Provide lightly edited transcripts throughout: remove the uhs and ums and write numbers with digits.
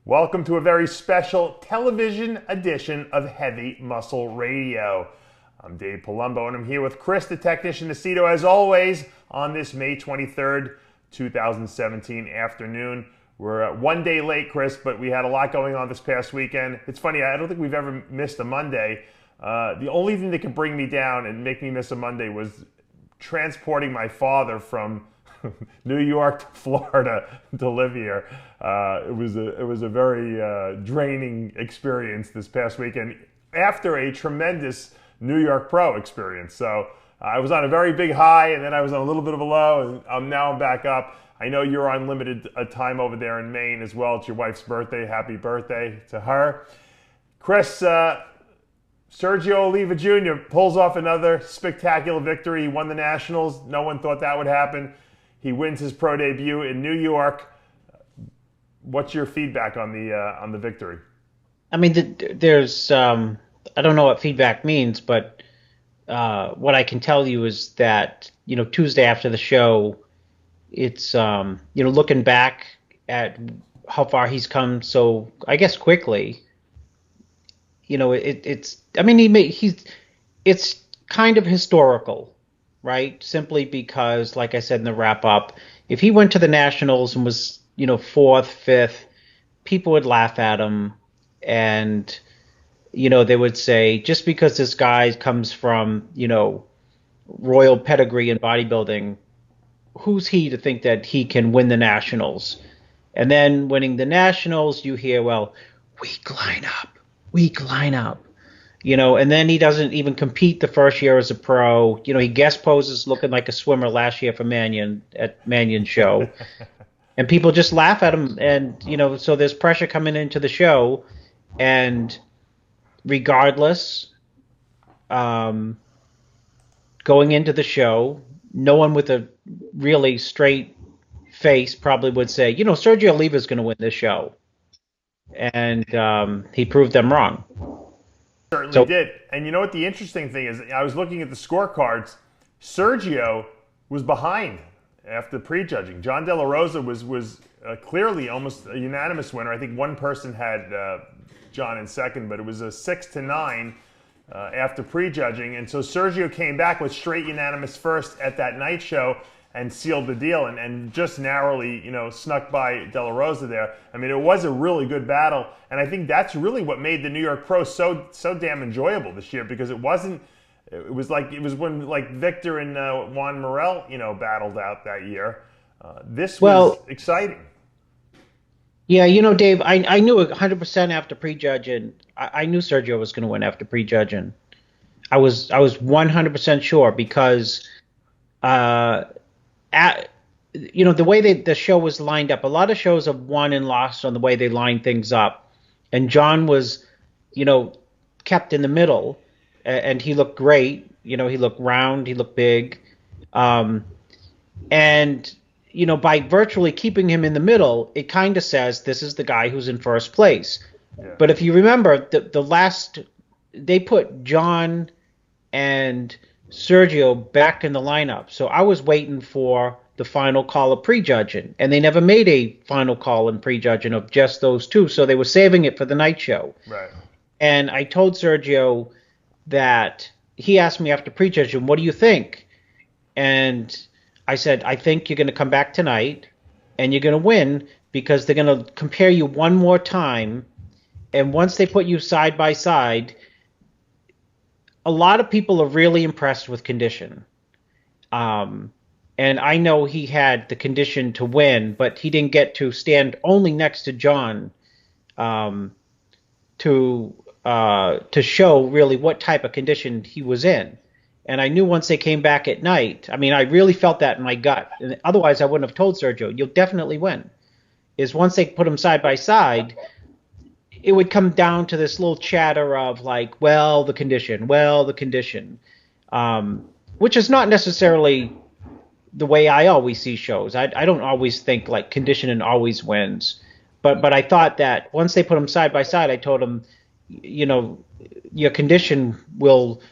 Welcome to a very special television edition of Heavy Muscle Radio. I'm Dave Palumbo, and I'm here with Chris, the technician Aceto, as always, on this May 23rd, 2017 afternoon. We're one day late, Chris, but we had a lot going on this past weekend. It's funny, I don't think we've ever missed a Monday. The only thing that could bring me down and make me miss a Monday was transporting my father from New York to Florida to live here. It was a very draining experience this past weekend after a tremendous New York Pro experience. So I was on a very big high, and then I was on a little bit of a low, and now I'm back up. I know you're on limited time over there in Maine as well. It's your wife's birthday. Happy birthday to her. Chris, Sergio Oliva Jr. pulls off another spectacular victory. He won the Nationals. No one thought that would happen. He wins his pro debut in New York. What's your feedback on the victory? I mean, there's I don't know what feedback means, but what I can tell you is that Tuesday after the show, it's looking back at how far he's come, so I guess quickly. It's kind of historical, right? Simply because, like I said in the wrap up, if he went to the Nationals and was, fourth, fifth, people would laugh at him. And, they would say, just because this guy comes from, royal pedigree in bodybuilding, who's he to think that he can win the Nationals? And then winning the Nationals, you hear, well, weak lineup. And then he doesn't even compete the first year as a pro. He guest poses looking like a swimmer last year for Mannion at Mannion's show. And people just laugh at him. And, so there's pressure coming into the show. And regardless, going into the show, no one with a really straight face probably would say, Sergio Oliva's going to win this show. And he proved them wrong. Certainly did. And you know what the interesting thing is? I was looking at the scorecards. Sergio was behind after prejudging. John De La Rosa was clearly almost a unanimous winner. I think one person had John in second, but it was a 6-9 after prejudging. And so Sergio came back with straight unanimous first at that night show and sealed the deal, and just narrowly, snuck by De La Rosa there. I mean, it was a really good battle, and I think that's really what made the New York Pro so damn enjoyable this year, because it was when Victor and Juan Morel, battled out that year. This was exciting. Yeah, Dave, I knew 100% after prejudging. I knew Sergio was going to win after prejudging. I was 100% sure because. The way the show was lined up, a lot of shows have won and lost on the way they line things up. And John was, kept in the middle, and he looked great. He looked round, he looked big. And, by virtually keeping him in the middle, it kind of says this is the guy who's in first place. Yeah. But if you remember, they put John and Sergio back in the lineup. So I was waiting for the final call of prejudging, and they never made a final call in prejudging of just those two. So they were saving it for the night show. Right. And I told Sergio that he asked me after prejudging, what do you think? And I said, I think you're going to come back tonight and you're going to win because they're going to compare you one more time. And once they put you side by side, a lot of people are really impressed with condition. And I know he had the condition to win, but he didn't get to stand only next to John to show really what type of condition he was in. And I knew once they came back at night, I mean, I really felt that in my gut. And otherwise, I wouldn't have told Sergio, you'll definitely win. Is once they put them side by side, it would come down to this little chatter of like, the condition, which is not necessarily the way I always see shows. I don't always think like conditioning always wins. But I thought that once they put them side by side, I told them, your condition will,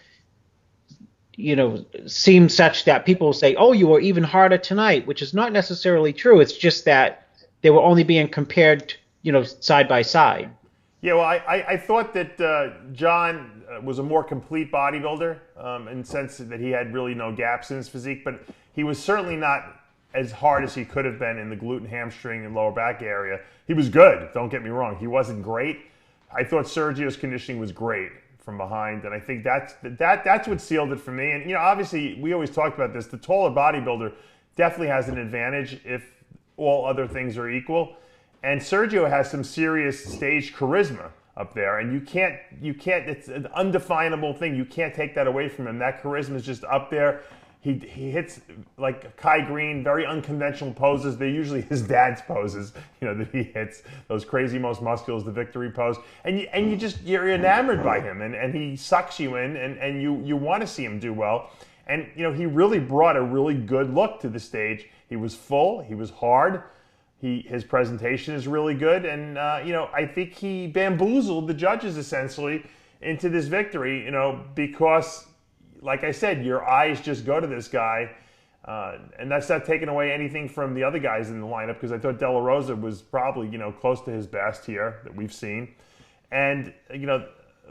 seem such that people will say, oh, you were even harder tonight, which is not necessarily true. It's just that they were only being compared, side by side. Yeah, well, I thought that John was a more complete bodybuilder in the sense that he had really no gaps in his physique, but he was certainly not as hard as he could have been in the glute, hamstring, and lower back area. He was good, don't get me wrong. He wasn't great. I thought Sergio's conditioning was great from behind, and I think that's what sealed it for me. And obviously, we always talked about this. The taller bodybuilder definitely has an advantage if all other things are equal. And Sergio has some serious stage charisma up there, and you can't. It's an undefinable thing. You can't take that away from him. That charisma is just up there. He hits like Kai Green, very unconventional poses. They're usually his dad's poses, that he hits, those crazy most musculars, the victory pose, and you're enamored by him, and he sucks you in, and you want to see him do well, and he really brought a really good look to the stage. He was full, he was hard. His presentation is really good, and I think he bamboozled the judges essentially into this victory, because, like I said, your eyes just go to this guy, and that's not taking away anything from the other guys in the lineup, because I thought De La Rosa was probably close to his best here that we've seen, and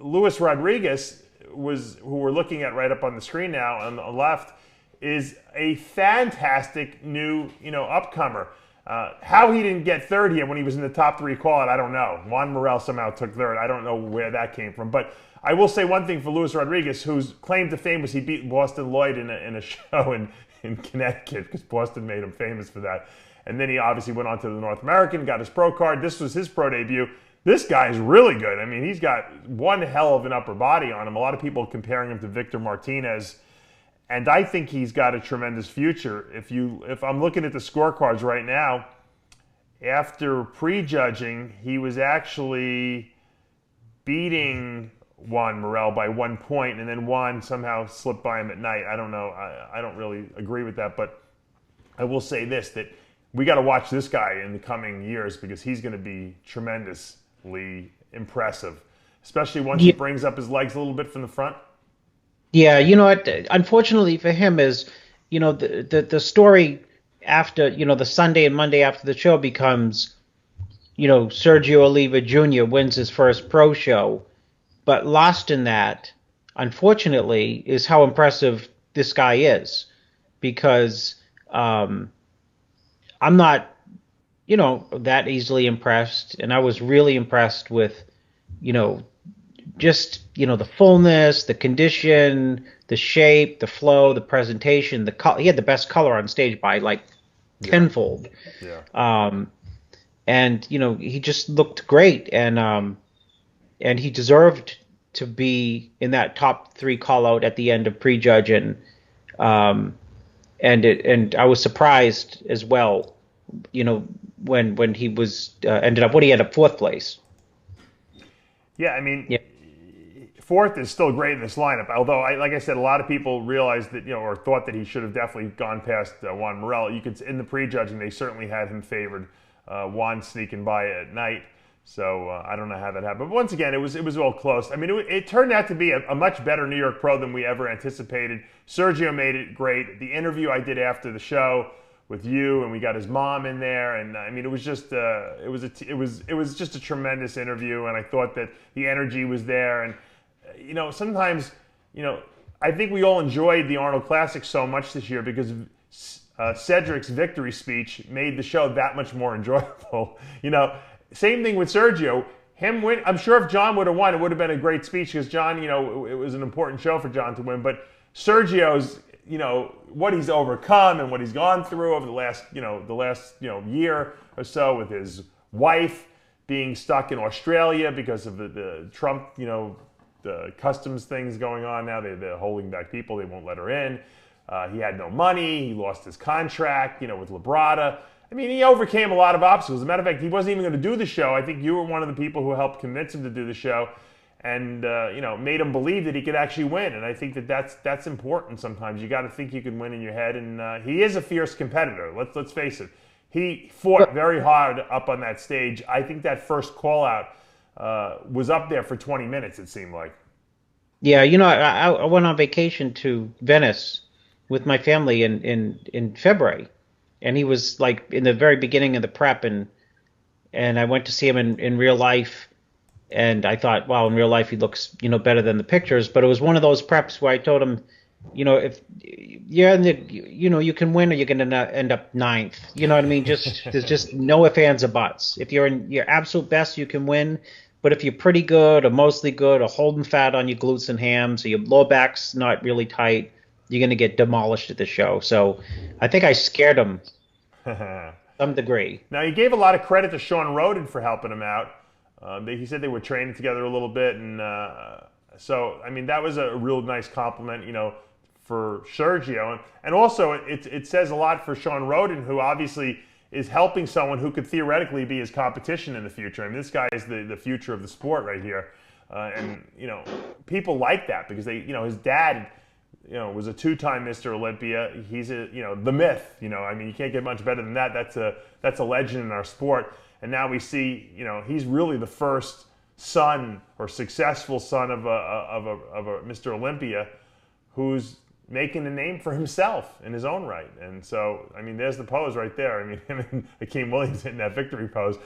Luis Rodriguez who we're looking at right up on the screen now on the left is a fantastic new upcomer. How he didn't get third here when he was in the top 3 call-out, I don't know. Juan Morel somehow took third. I don't know where that came from. But I will say one thing for Luis Rodriguez, whose claim to fame was he beat Boston Lloyd in a show in Connecticut, because Boston made him famous for that. And then he obviously went on to the North American, got his pro card. This was his pro debut. This guy is really good. I mean, he's got one hell of an upper body on him. A lot of people comparing him to Victor Martinez. And I think he's got a tremendous future. If I'm looking at the scorecards right now, after prejudging, he was actually beating Juan Morel by 1 point, and then Juan somehow slipped by him at night. I don't know. I don't really agree with that, but I will say this, that we got to watch this guy in the coming years, because he's going to be tremendously impressive, especially once he brings up his legs a little bit from the front. Yeah, unfortunately for him is, the story after, the Sunday and Monday after the show becomes, Sergio Oliva Jr. wins his first pro show. But lost in that, unfortunately, is how impressive this guy is. Because I'm not, that easily impressed. And I was really impressed with, just the fullness, the condition, the shape, the flow, the presentation, the color. He had the best color on stage by like tenfold. Yeah. And he just looked great, and he deserved to be in that top 3 call out at the end of prejudge, and I was surprised as well. When he was ended up, he ended up 4th place. Yeah, I mean. Yeah. 4th is still great in this lineup, although, like I said, a lot of people realized that, or thought that he should have definitely gone past Juan Morel. You could, in the prejudging, they certainly had him favored. Juan sneaking by at night, so I don't know how that happened. But once again, it was all close. I mean, it turned out to be a much better New York pro than we ever anticipated. Sergio made it great. The interview I did after the show with you, and we got his mom in there, and I mean, it was just it was just a tremendous interview, and I thought that the energy was there. And sometimes, I think we all enjoyed the Arnold Classic so much this year because Cedric's victory speech made the show that much more enjoyable. Same thing with Sergio. Him win. I'm sure if John would have won, it would have been a great speech, because John, it was an important show for John to win. But Sergio's, what he's overcome and what he's gone through over the last year or so, with his wife being stuck in Australia because of the Trump, the customs things going on now. They're holding back people. They won't let her in. He had no money. He lost his contract, with Labrada. I mean, he overcame a lot of obstacles. As a matter of fact, he wasn't even going to do the show. I think you were one of the people who helped convince him to do the show, and made him believe that he could actually win. And I think that's important sometimes. You got to think you can win in your head. And he is a fierce competitor. Let's face it. He fought very hard up on that stage. I think that first call out was up there for 20 minutes, it seemed like. Yeah, I went on vacation to Venice with my family in February, and he was like in the very beginning of the prep, and and I went to see him in real life, and I thought, wow, in real life he looks, better than the pictures. But it was one of those preps where I told him, if you're in the, you can win or you're going to end up ninth. You know what I mean? There's just no ifs, ands, or buts. If you're in your absolute best, you can win. But if you're pretty good or mostly good or holding fat on your glutes and hams or your lower back's not really tight, you're going to get demolished at the show. So I think I scared him to some degree. Now, he gave a lot of credit to Sean Roden for helping him out. He said they were training together a little bit. And so, I mean, that was a real nice compliment, for Sergio. And also, it says a lot for Sean Roden, who obviously is helping someone who could theoretically be his competition in the future. I mean, this guy is the future of the sport right here. And, people like that because his dad, was a two-time Mr. Olympia. He's the myth, I mean, you can't get much better than that. That's a legend in our sport. And now we see, he's really the first son or successful son of a Mr. Olympia who's making a name for himself in his own right. And so, I mean, there's the pose right there. I mean, him and Akeem Williams hitting that victory pose.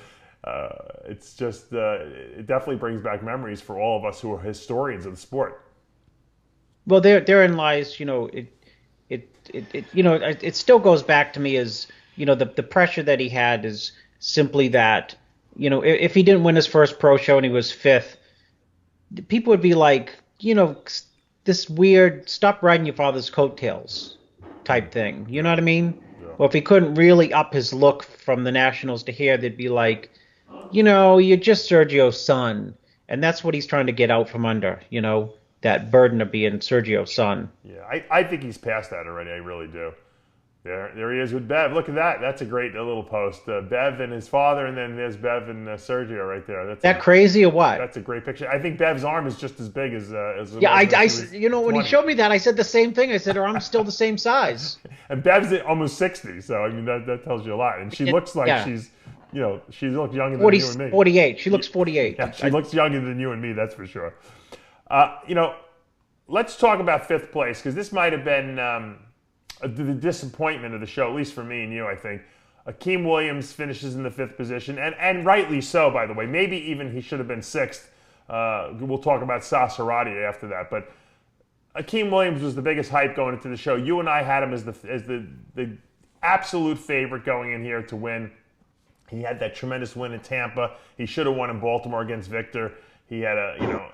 It's just, it definitely brings back memories for all of us who are historians of the sport. Well, therein lies, it still goes back to me as, the pressure that he had is simply that, if he didn't win his first pro show and he was fifth, people would be like, this weird stop riding your father's coattails type thing. You know what I mean? Yeah. Or if he couldn't really up his look from the Nationals to here, they'd be like, you're just Sergio's son. And that's what he's trying to get out from under, that burden of being Sergio's son. Yeah, I think he's past that already. I really do. There he is with Bev. Look at that. That's a great little post. Bev and his father, and then there's Bev and Sergio right there. That's crazy or what? That's a great picture. I think Bev's arm is just as big as yeah, when he showed me that, I said the same thing. I said her arm's still the same size. And Bev's almost 60, so I mean that tells you a lot. And she looks like she's, she looks younger than you and me. 48. She looks 48. Yeah, she looks younger than you and me, that's for sure. Let's talk about fifth place, because this might have been the disappointment of the show, at least for me and you, I think. Akeem Williams finishes in the fifth position, and rightly so, by the way. Maybe even he should have been sixth. We'll talk about Sasarati after that. But Akeem Williams was the biggest hype going into the show. You and I had him as the absolute favorite going in here to win. He had that tremendous win in Tampa. He should have won in Baltimore against Victor. He had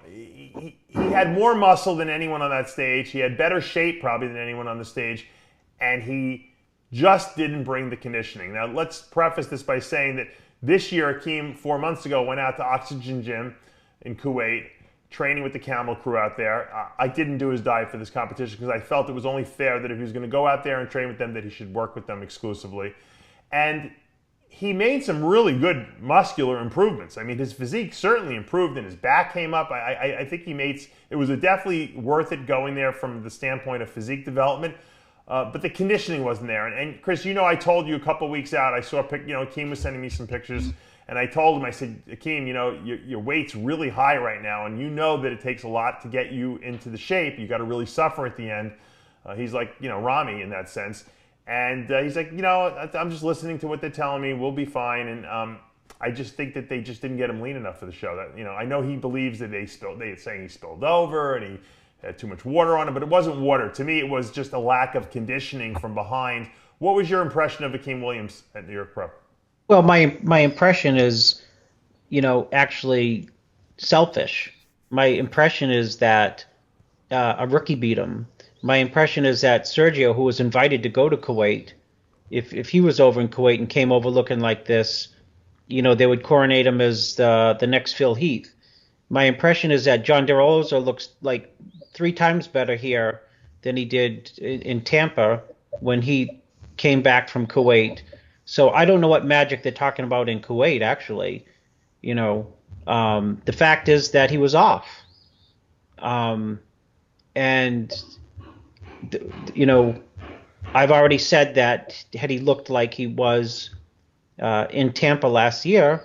he had more muscle than anyone on that stage. He had better shape probably than anyone on the stage. And he just didn't bring the conditioning. Now, let's preface this by saying that this year, Akeem, 4 months ago, went out to Oxygen Gym in Kuwait, training with the Camel crew out there. I didn't do his diet for this competition because I felt it was only fair that if he was going to go out there and train with them, that he should work with them exclusively. And he made some really good muscular improvements. I mean, his physique certainly improved and his back came up. I think it was definitely worth it going there from the standpoint of physique development. But the conditioning wasn't there. And Chris, I told you a couple weeks out, I saw, Akeem was sending me some pictures, and I told him, I said, Akeem, your weight's really high right now, and you know that it takes a lot to get you into the shape. You got to really suffer at the end. He's like, Rami in that sense. And he's like, I'm just listening to what they're telling me. We'll be fine. And I just think that they just didn't get him lean enough for the show. That I know he believes that they're saying he spilled over and he had too much water on him, but it wasn't water. To me, it was just a lack of conditioning from behind. What was your impression of Akeem Williams at New York Pro? Well, my impression is, actually selfish. My impression is that a rookie beat him. My impression is that Sergio, who was invited to go to Kuwait, if he was over in Kuwait and came over looking like this, they would coronate him as the next Phil Heath. My impression is that John DeRosa looks like 3 times better here than he did in Tampa when he came back from Kuwait. So I don't know what magic they're talking about in Kuwait, actually. The fact is that he was off. I've already said that had he looked like he was in Tampa last year,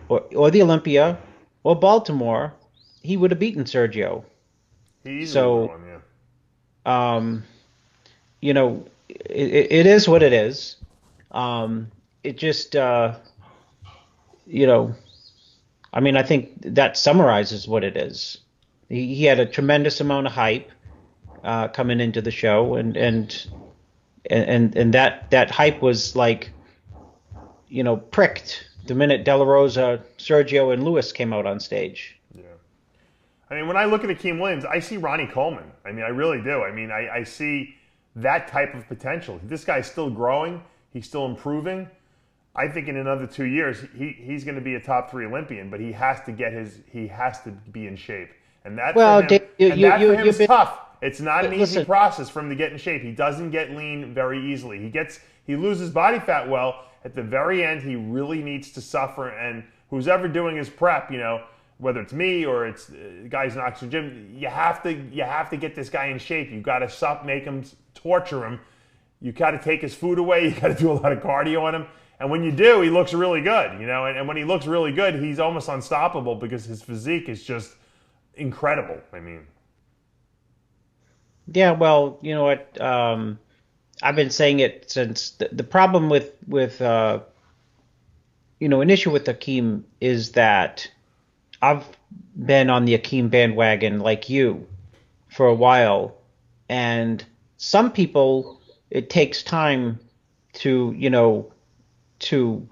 or the Olympia, or Baltimore, he would have beaten Sergio. So, it is what it is. It just, you know, I mean, I think that summarizes what it is. He had a tremendous amount of hype coming into the show, and that hype was like, pricked the minute De La Rosa, Sergio, and Lewis came out on stage. Yeah. I mean, when I look at Akeem Williams, I see Ronnie Coleman. I mean, I really do. I mean, I see that type of potential. This guy's still growing. He's still improving. I think in another 2 years, he's going to be a top 3 Olympian, but he has to be in shape. And that Well, for him, Dave, is tough. It's not an easy listen. process for him to get in shape. He doesn't get lean very easily. He loses body fat well. At the very end, he really needs to suffer. And who's ever doing his prep, whether it's me or it's guys in Oxygen Gym, you have to get this guy in shape. You got to make him, torture him. You got to take his food away. You got to do a lot of cardio on him. And when you do, he looks really good, And when he looks really good, he's almost unstoppable because his physique is just incredible. I mean, Yeah, well, you know what? I've been saying it since the problem with an issue with Akeem is that I've been on the Akeem bandwagon like you for a while, and some people, it takes time to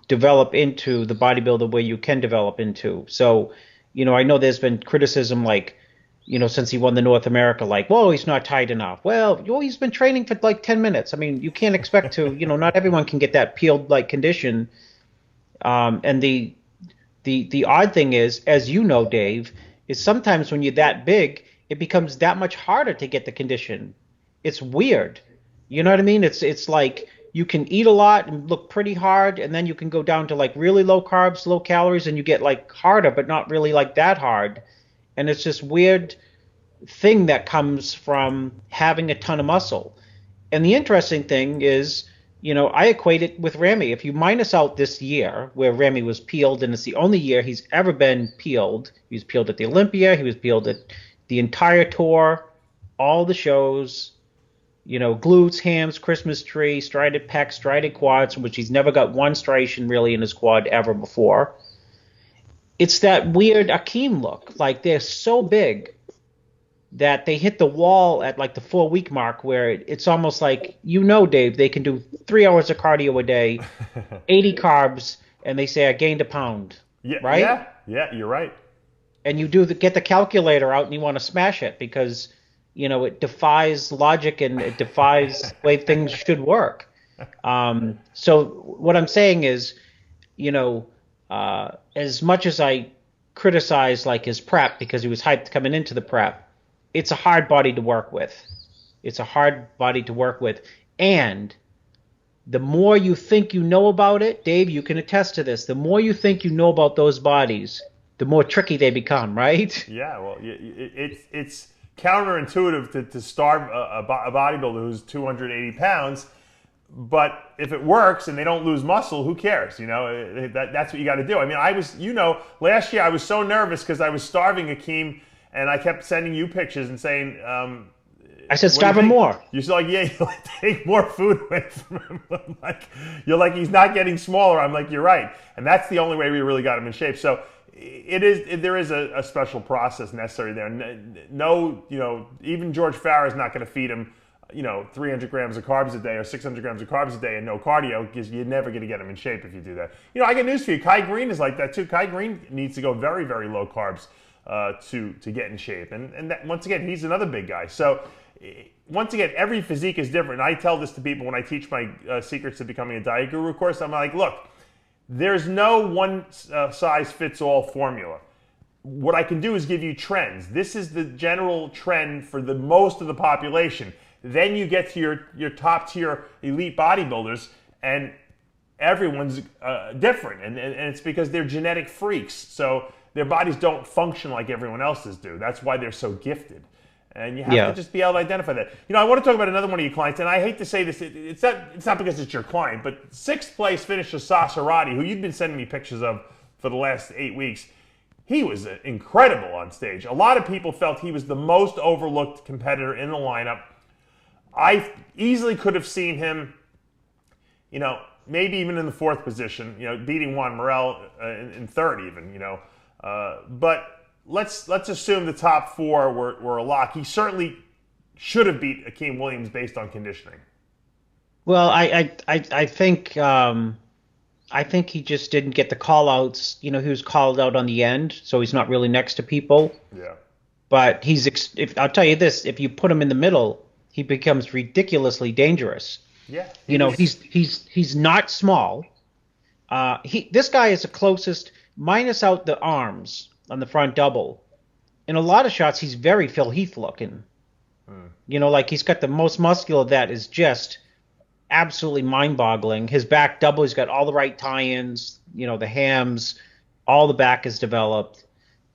develop into the bodybuilder where you can develop into. So, I know there's been criticism like, since he won the North America, like, whoa, he's not tight enough. Well, he's been training for like 10 minutes. I mean, you can't expect to, not everyone can get that peeled like condition. And the odd thing is, as you know, Dave, is sometimes when you're that big, it becomes that much harder to get the condition. It's weird. You know what I mean? It's like you can eat a lot and look pretty hard, and then you can go down to like really low carbs, low calories, and you get like harder, but not really like that hard. And it's this weird thing that comes from having a ton of muscle. And the interesting thing is, I equate it with Ramy. If you minus out this year where Ramy was peeled, and it's the only year he's ever been peeled. He was peeled at the Olympia. He was peeled at the entire tour, all the shows, glutes, hams, Christmas tree, striated pecs, striated quads, which he's never got one striation really in his quad ever before. It's that weird Akeem look. Like they're so big that they hit the wall at like the 4-week mark where it's almost like, Dave, they can do 3 hours of cardio a day, 80 carbs, and they say I gained a pound. Yeah, right? Yeah, you're right. And you get the calculator out and you want to smash it because, it defies logic and it defies the way things should work. So what I'm saying is, as much as I criticize like his prep because he was hyped coming into the prep, it's a hard body to work with. And the more you think you know about it, Dave, you can attest to this. The more you think you know about those bodies, the more tricky they become, right? Yeah, well, it's counterintuitive to starve a bodybuilder who's 280 pounds. But if it works and they don't lose muscle, who cares? That's what you got to do. I mean, last year I was so nervous because I was starving Akeem, and I kept sending you pictures and saying, I said, starve him more. You're like, yeah, you take more food away from him. You're like, he's not getting smaller. I'm like, you're right. And that's the only way we really got him in shape. So there is a special process necessary there. No, even George Farah is not going to feed him 300 grams of carbs a day or 600 grams of carbs a day and no cardio, because you're never going to get him in shape if you do that. I got news for you. Kai Green is like that too. Kai Green needs to go very, very low carbs to get in shape. And that, once again, he's another big guy. So once again, every physique is different. I tell this to people when I teach my Secrets to Becoming a Diet Guru course. I'm like, look, there's no one size fits all formula. What I can do is give you trends. This is the general trend for the most of the population. Then you get to your top tier elite bodybuilders, and everyone's different, and it's because they're genetic freaks. So their bodies don't function like everyone else's do. That's why they're so gifted, and you have to just be able to identify that. I want to talk about another one of your clients, and I hate to say this, it's not because it's your client, but 6th place finisher Sasarati, who you've been sending me pictures of for the last 8 weeks. He was incredible on stage. A lot of people felt he was the most overlooked competitor in the lineup. I easily could have seen him, maybe even in the fourth position, beating Juan Morel in third even, but let's assume the top four were a lock. He certainly should have beat Akeem Williams based on conditioning. Well, I think he just didn't get the call outs. He was called out on the end, so he's not really next to people. Yeah. But I'll tell you this, if you put him in the middle, he becomes ridiculously dangerous. Yeah. He's not small. This guy is the closest, minus out the arms on the front double. In a lot of shots, he's very Phil Heath looking. Like he's got the most muscular that is just absolutely mind-boggling. His back double, he's got all the right tie-ins, the hams, all the back is developed.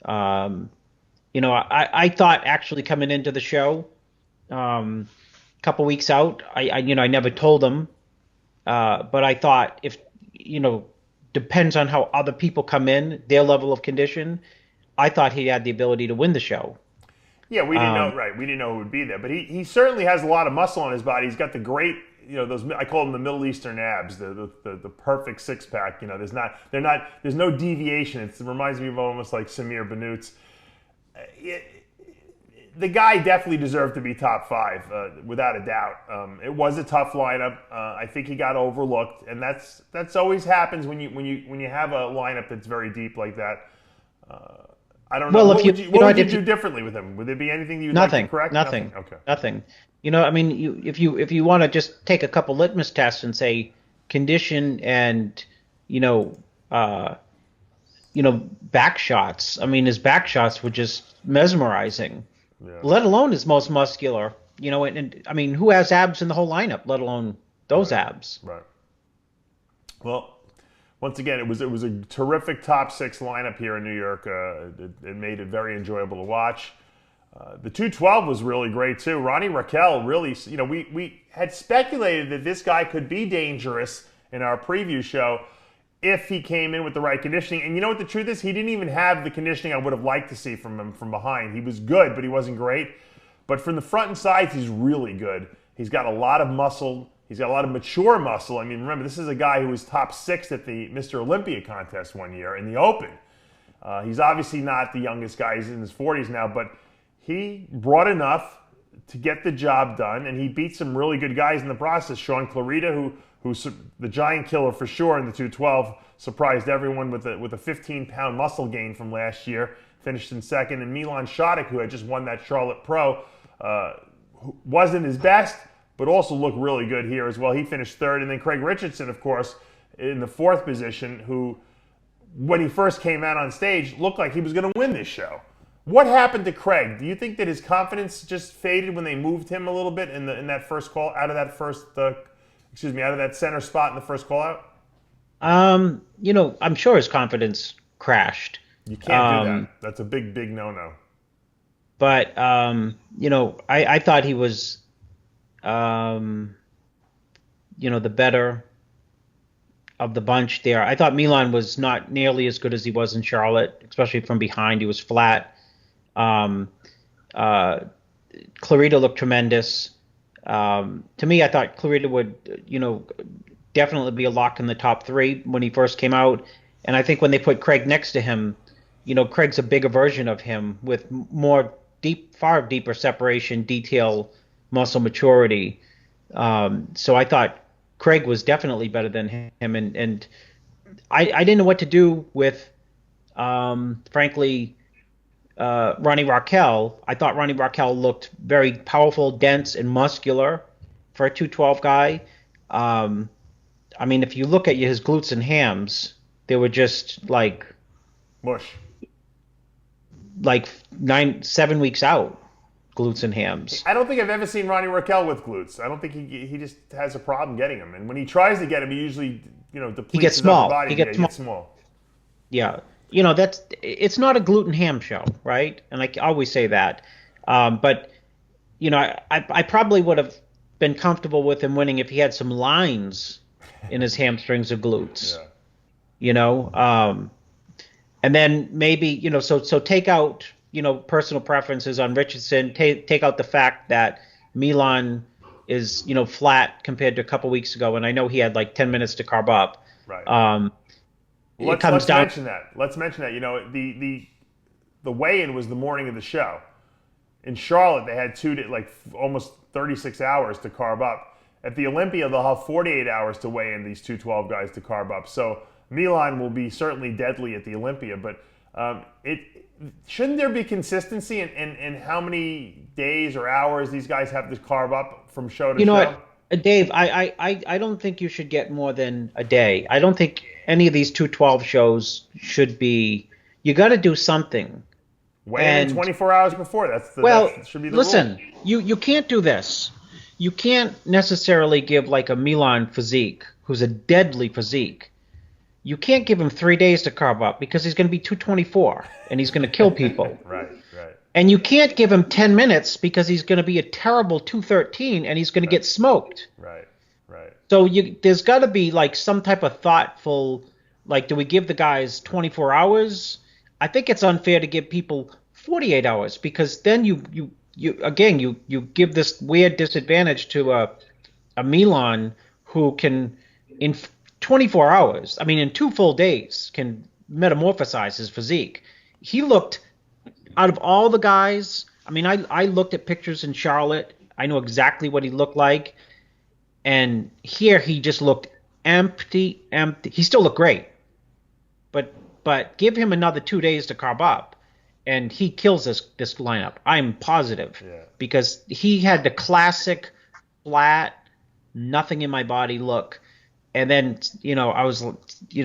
I thought actually coming into the show, a couple weeks out, I never told him, but I thought if, depends on how other people come in, their level of condition, I thought he had the ability to win the show. Yeah, we didn't know, right? We didn't know who would be there, but he certainly has a lot of muscle on his body. He's got the great, those, I call them the Middle Eastern abs, the perfect six pack. There's no deviation. It reminds me of almost like Samir Banut's. The guy definitely deserved to be top five, without a doubt. It was a tough lineup. I think he got overlooked, and that's always happens when you have a lineup that's very deep like that. I don't know. What would you do differently with him? Would there be anything you'd like to correct? Nothing. Okay. Nothing. If you want to just take a couple litmus tests and say condition and back shots. His back shots were just mesmerizing. Yeah. Let alone his most muscular. And who has abs in the whole lineup? Let alone those abs. Right. Well, once again, it was a terrific top six lineup here in New York. It made it very enjoyable to watch. The 212 was really great too. Ronnie Raquel really, we had speculated that this guy could be dangerous in our preview show if he came in with the right conditioning. And you know what the truth is? He didn't even have the conditioning I would have liked to see from him from behind. He was good, but he wasn't great. But from the front and sides, he's really good. He's got a lot of muscle. He's got a lot of mature muscle. Remember, this is a guy who was top 6 at the Mr. Olympia contest one year in the Open. He's obviously not the youngest guy. He's in his 40s now, but he brought enough to get the job done, and he beat some really good guys in the process. Sean Clarita, who's the giant killer for sure in the 212, surprised everyone with a 15-pound muscle gain from last year, finished in second. And Milan Shadik, who had just won that Charlotte Pro, wasn't his best, but also looked really good here as well. He finished third. And then Craig Richardson, of course, in the fourth position, who, when he first came out on stage, looked like he was going to win this show. What happened to Craig? Do you think that his confidence just faded when they moved him a little bit in that first call, out of that center spot in the first call out? I'm sure his confidence crashed. You can't do that. That's a big, big no-no. But, I thought he was, the better of the bunch there. I thought Milan was not nearly as good as he was in Charlotte, especially from behind. He was flat. Clarita looked tremendous. To me, I thought Clarita would, definitely be a lock in the top 3 when he first came out. And I think when they put Craig next to him, Craig's a bigger version of him with far deeper separation, detail, muscle maturity. So I thought Craig was definitely better than him. And I didn't know what to do with, frankly, Ronnie Raquel. I thought Ronnie Raquel looked very powerful, dense, and muscular for a 212 guy. If you look at his glutes and hams, they were just like mush. Like 7 weeks out, glutes and hams. I don't think I've ever seen Ronnie Raquel with glutes. I don't think he just has a problem getting them. And when he tries to get them, he usually depletes his upper body. He gets small. Yeah. It's not a glute and ham show, right? And I always say that. But I probably would have been comfortable with him winning if he had some lines in his hamstrings or glutes. Yeah. And then maybe, so take out, personal preferences on Richardson, take out the fact that Milan is, flat compared to a couple weeks ago, and I know he had like 10 minutes to carb up. Right. It comes down. Mention that. Let's mention that. The weigh-in was the morning of the show. In Charlotte, they had almost 36 hours to carb up. At the Olympia, they'll have 48 hours to weigh in, these 212 guys to carb up. So Milan will be certainly deadly at the Olympia, but shouldn't there be consistency in how many days or hours these guys have to carb up from show to show? You know what, Dave, I don't think you should get more than a day. I don't think any of these 212 shows should be. You got to do something. Weigh in 24 hours before. That should be the listen, rule. You can't do this. You can't necessarily give like a Milan physique, who's a deadly physique. You can't give him 3 days to carb up because he's going to be 224 and he's going to kill people. Right. And you can't give him 10 minutes because he's going to be a terrible 213 and he's going to get smoked. Right. So there's got to be like some type of thoughtful, like, do we give the guys 24 hours? I think it's unfair to give people 48 hours because then you give this weird disadvantage to a Milan who can in 24 hours, in 2 full days, can metamorphosize his physique. He looked, out of all the guys, I looked at pictures in Charlotte. I know exactly what he looked like. And here he just looked empty. He still looked great. But give him another 2 days to carb up, and he kills this lineup. I'm positive. Yeah. Because he had the classic flat, nothing in my body look. And then, I was,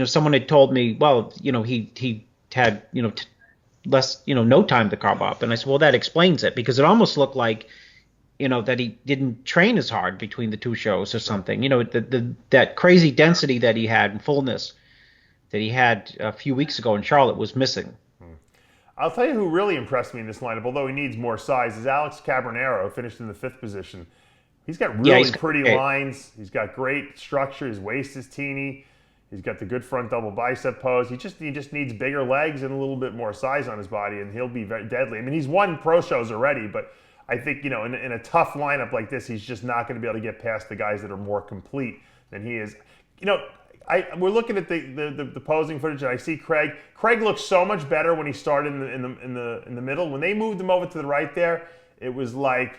someone had told me, well, he had, less, no time to carb up. And I said, well, that explains it, because it almost looked like, that he didn't train as hard between the two shows or something. That crazy density that he had and fullness that he had a few weeks ago in Charlotte was missing. I'll tell you who really impressed me in this lineup, although he needs more size, is Alex Cabernero, who finished in the 5th position. He's got really pretty lines. He's got great structure. His waist is teeny. He's got the good front double bicep pose. He just needs bigger legs and a little bit more size on his body, and he'll be very deadly. He's won pro shows already, but I think, in a tough lineup like this, he's just not going to be able to get past the guys that are more complete than he is. We're looking at the posing footage, and I see Craig. Craig looks so much better when he started in the middle. When they moved him over to the right there, it was like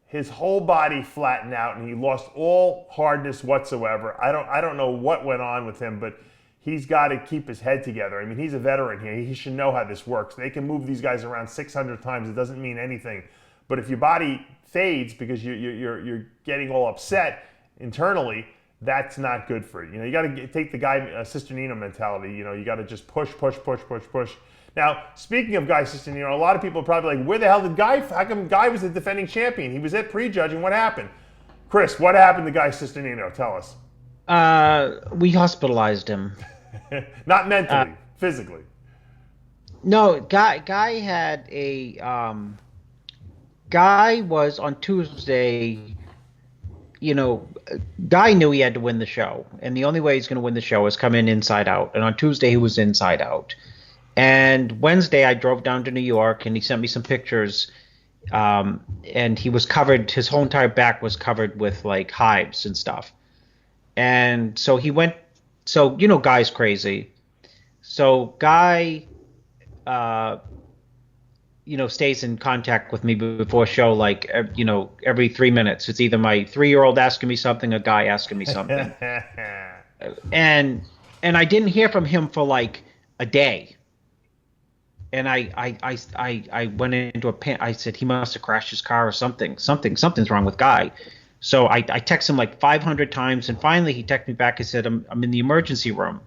his whole body flattened out, and he lost all hardness whatsoever. I don't know what went on with him, but he's got to keep his head together. He's a veteran here. He should know how this works. They can move these guys around 600 times. It doesn't mean anything. But if your body fades because you're getting all upset internally, that's not good for you. You got to take the guy Sister Nino mentality. You got to just push. Now, speaking of Guy Sister Nino, a lot of people are probably like, where the hell did Guy? How come Guy was the defending champion? He was at prejudging. What happened? Chris, what happened to Guy Sister Nino? Tell us. We hospitalized him. Not mentally, physically. No, Guy had a. Guy was on Tuesday. Guy knew he had to win the show, and the only way he's going to win the show is come in inside out. And on Tuesday, he was inside out. And Wednesday, I drove down to New York, and he sent me some pictures. And he was covered, his whole entire back was covered with like hives and stuff. And so he went, Guy's crazy. So Guy, stays in contact with me before show, like, every 3 minutes. It's either my 3-year-old asking me something, a Guy asking me something. and I didn't hear from him for like a day. And I went into a panic. I said, he must have crashed his car or something. Something's wrong with Guy. So I texted him like 500 times, and finally he texted me back. He said, I'm in the emergency room.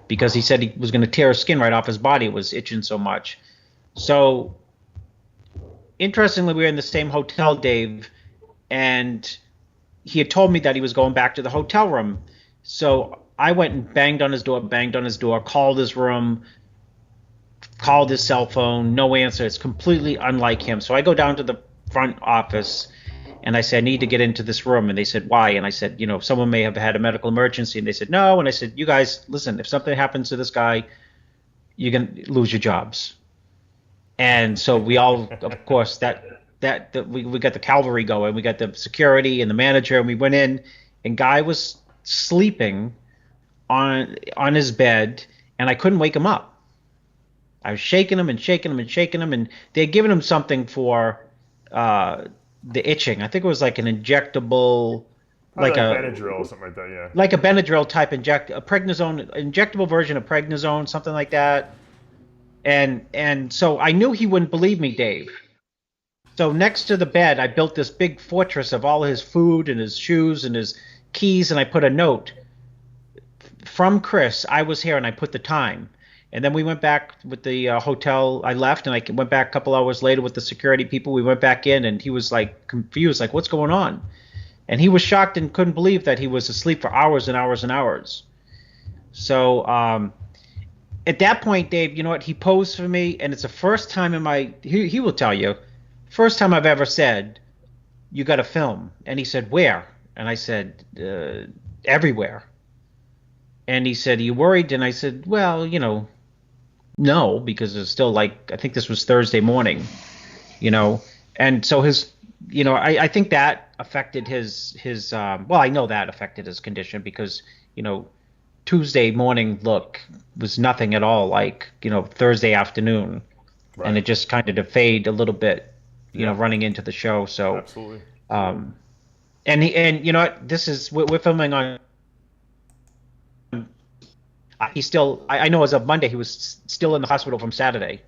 Because he said he was going to tear his skin right off his body. It was itching so much. So, interestingly, we were in the same hotel, Dave, and he had told me that he was going back to the hotel room. So I went and banged on his door, called his room, called his cell phone, no answer. It's completely unlike him. So I go down to the front office, and I said, I need to get into this room. And they said, why? And I said, someone may have had a medical emergency. And they said, no. And I said, you guys, listen, if something happens to this guy, you're going to lose your jobs. And so we all, of course, we got the cavalry going. We got the security and the manager, and we went in, and Guy was sleeping on his bed, and I couldn't wake him up. I was shaking him and shaking him and shaking him, and they had given him something for the itching. I think it was like an injectable, like a Benadryl or something like that. Yeah, like a Benadryl type injectable version of prednisone, something like that. And so I knew he wouldn't believe me, Dave. So next to the bed, I built this big fortress of all his food and his shoes and his keys, and I put a note from Chris. I was here, and I put the time. And then we went back with the hotel. I left, and I went back a couple hours later with the security people. We went back in, and he was like confused, like, what's going on? And he was shocked and couldn't believe that he was asleep for hours and hours and hours. So at that point, Dave, you know what? He posed for me, and it's the first time he will tell you, first time I've ever said, you got to film. And he said, where? And I said, everywhere. And he said, are you worried? And I said, well, no, because it's still I think this was Thursday morning, And so I think that affected his I know that affected his condition because, Tuesday morning look was nothing at all like, Thursday afternoon. Right. And it just kind of faded a little bit, running into the show. So, absolutely. And you know what, we're filming on, he's still, I know as of Monday, he was still in the hospital from Saturday.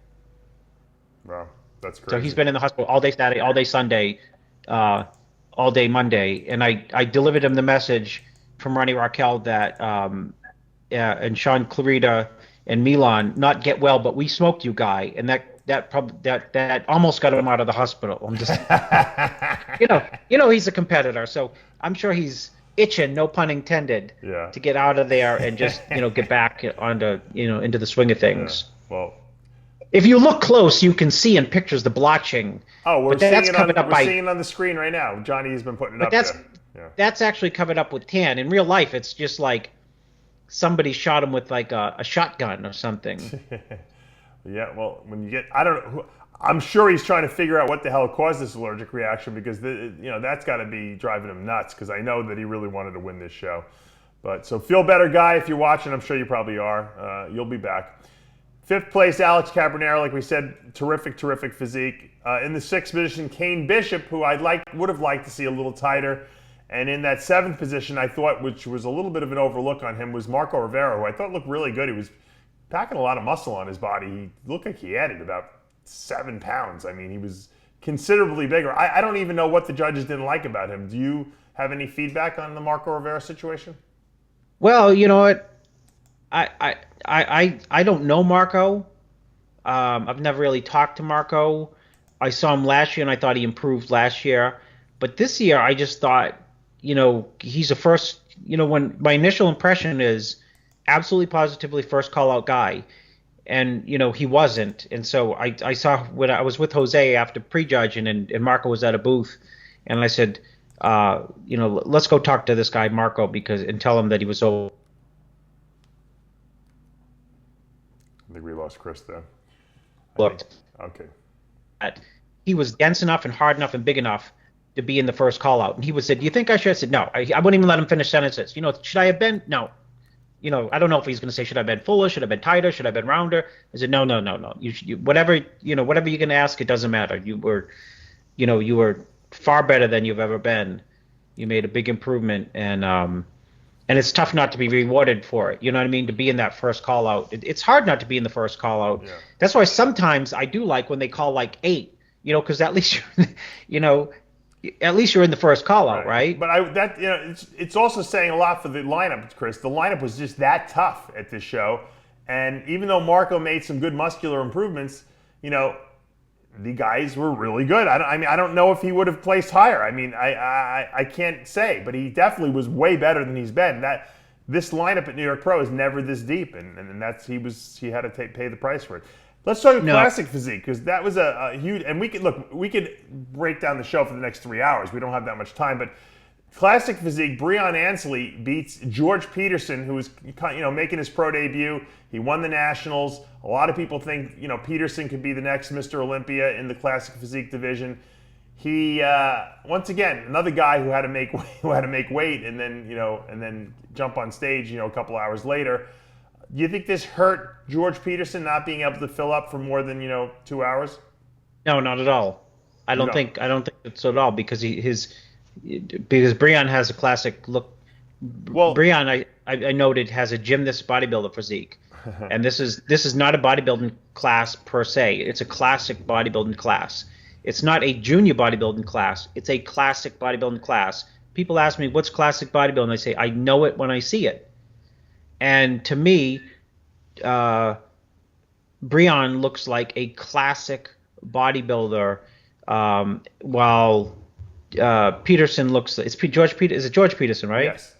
Wow, that's crazy. So he's been in the hospital all day Saturday, all day Sunday, all day Monday. And I delivered him the message from Ronnie Raquel that, and Sean Clarita and Milan not get well, but we smoked you, Guy. And that almost got him out of the hospital. I'm just, he's a competitor. So I'm sure he's itching, no pun intended, to get out of there and just get back onto into the swing of things. Yeah. Well, if you look close, you can see in pictures the blotching. Oh, we're seeing it on the screen right now. Johnny's been putting it up there. Yeah. That's actually covered up with tan. In real life, it's just like somebody shot him with like a shotgun or something. Yeah. Well, when you get, I'm sure he's trying to figure out what the hell caused this allergic reaction because that's got to be driving him nuts because I know that he really wanted to win this show. But so feel better, Guy, if you're watching. I'm sure you probably are. You'll be back. 5th place, Alex Cabrera, like we said, terrific physique. In the 6th position, Kane Bishop, who would have liked to see a little tighter. And in that 7th position, I thought, which was a little bit of an overlook on him, was Marco Rivera, who I thought looked really good. He was packing a lot of muscle on his body. He looked like he added about 7 pounds. I mean, he was considerably bigger. I don't even know what the judges didn't like about him. Do you have any feedback on the Marco Rivera situation? Well, you know what? I don't know Marco. I've never really talked to Marco. I saw him last year, and I thought he improved last year. But this year, I just thought, he's a first, when my initial impression is absolutely positively first call-out guy. And, he wasn't. And so I saw when I was with Jose after prejudging, and Marco was at a booth, and I said, let's go talk to this guy, Marco, and tell him that he was so. I think we lost Chris there. Looked. Okay. He was dense enough and hard enough and big enough to be in the first call out. And he would say, do you think I should? I said, no. I wouldn't even let him finish sentences. Should I have been? No. I don't know if he's going to say, should I have been fuller? Should I have been tighter? Should I have been rounder? I said, no. Whatever you're going to ask, it doesn't matter. You were far better than you've ever been. You made a big improvement, and it's tough not to be rewarded for it. You know what I mean? To be in that first call out. It's hard not to be in the first call out. Yeah. That's why sometimes I do like when they call like 8, because at least at least you're in the first call out, right? But it's also saying a lot for the lineup, Chris. The lineup was just that tough at this show. And even though Marco made some good muscular improvements, the guys were really good. I don't know if he would have placed higher. I can't say, but he definitely was way better than he's been. This lineup at New York Pro is never this deep, and that's he had to pay the price for it. Let's talk classic physique because that was a huge. And we could break down the show for the next 3 hours. We don't have that much time, but classic physique. Briana Ansley beats George Peterson, who was making his pro debut. He won the nationals. A lot of people think Peterson could be the next Mr. Olympia in the classic physique division. he once again another guy who had to make weight and then jump on stage a couple hours later. Do you think this hurt George Peterson not being able to fill up for more than 2 hours? No, not at all. I don't think it's at all because Brian has a classic look. Well, Brian, I noted, has a gymnast bodybuilder physique, and this is not a bodybuilding class per se. It's a classic bodybuilding class. It's not a junior bodybuilding class. It's a classic bodybuilding class. People ask me, what's classic bodybuilding? I say, I know it when I see it. And to me, Brian looks like a classic bodybuilder, while Peterson looks. Is it George Peterson, right? Yes.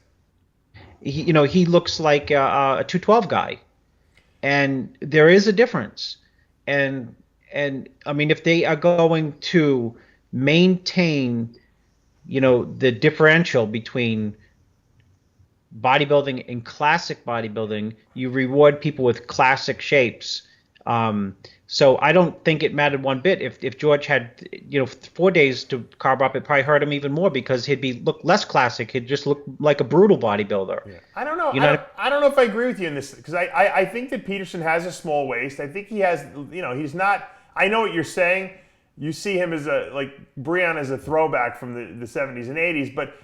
He looks like a 212 guy, and there is a difference. And I mean, if they are going to maintain, the differential between bodybuilding and classic bodybuilding, you reward people with classic shapes. So I don't think it mattered one bit. If George had 4 days to carb up, it probably hurt him even more because he'd look less classic. He'd just look like a brutal bodybuilder. Yeah. I don't know. I don't know if I agree with you in this because I think that Peterson has a small waist. I think he has. He's not. I know what you're saying. You see him as Brian as a throwback from the 70s and 80s, but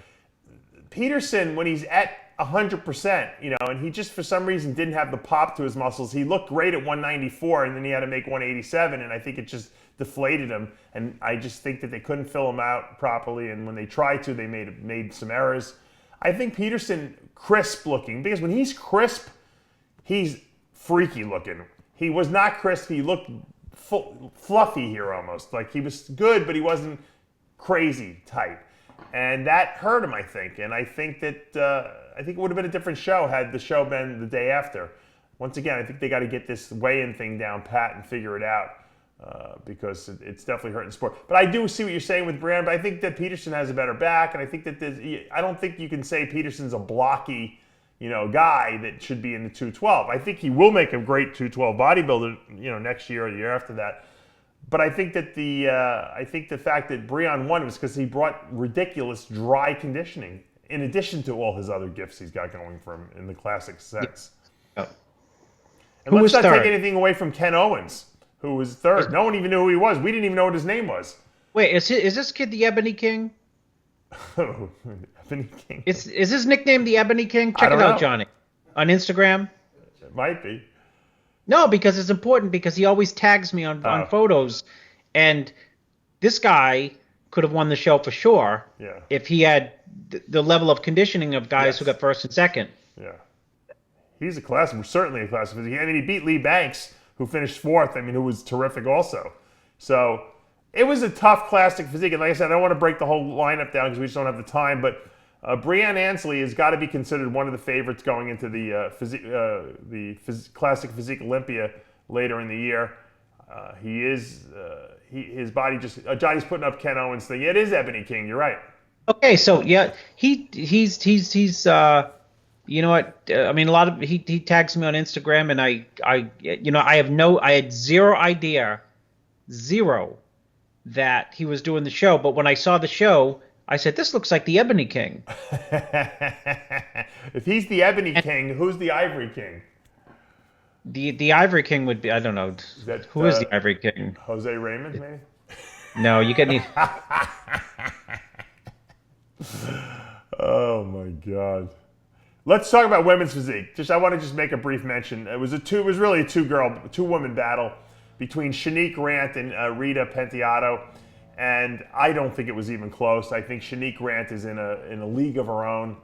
Peterson, when he's at 100%, and he just for some reason didn't have the pop to his muscles. He looked great at 194, and then he had to make 187, and I think it just deflated him. And I just think that they couldn't fill him out properly, and when they tried to, they made some errors. I think Peterson crisp looking because when he's crisp, he's freaky looking. He was not crisp. He looked fluffy here almost. Like he was good, but he wasn't crazy tight. And that hurt him, I think. And I think that it would have been a different show had the show been the day after. Once again, I think they got to get this weigh-in thing down pat and figure it out because it's definitely hurting sport. But I do see what you're saying with Brian, but I think that Peterson has a better back, and I think that I don't think you can say Peterson's a blocky, guy that should be in the 212. I think he will make a great 212 bodybuilder, next year or the year after that. But I think that the fact that Brian won was because he brought ridiculous dry conditioning in addition to all his other gifts he's got going for him in the classic sense. Yeah. And let's not take anything away from Ken Owens, who was third. No one even knew who he was. We didn't even know what his name was. Wait, is this kid the Ebony King? Ebony King. Is his nickname the Ebony King? Check it out, Johnny. On Instagram? It might be. No, because it's important because he always tags me on photos. And this guy could have won the show for sure if he had the level of conditioning of guys who got first and second. Yeah. He's a classic, certainly a classic physique. I mean, he beat Lee Banks, who finished fourth, who was terrific also. So it was a tough classic physique. And like I said, I don't want to break the whole lineup down because we just don't have the time. But Briana Ansley has got to be considered one of the favorites going into the Classic Physique Olympia later in the year. His body just Johnny's putting up Ken Owens thing. Yeah, it is Ebony King. You're right. Okay, so yeah, he's you know what? I mean, he tags me on Instagram, and I had zero idea that he was doing the show. But when I saw the show, I said, this looks like the Ebony King. If he's the Ebony King, who's the Ivory King? The Ivory King would be, I don't know. Who is the Ivory King? Jose Raymond, maybe? No, you get any. Oh, my God. Let's talk about women's physique. I want to make a brief mention. It was really a two-woman battle between Shanique Grant and Rita Penteado. And I don't think it was even close. I think Shanique Grant is in a league of her own.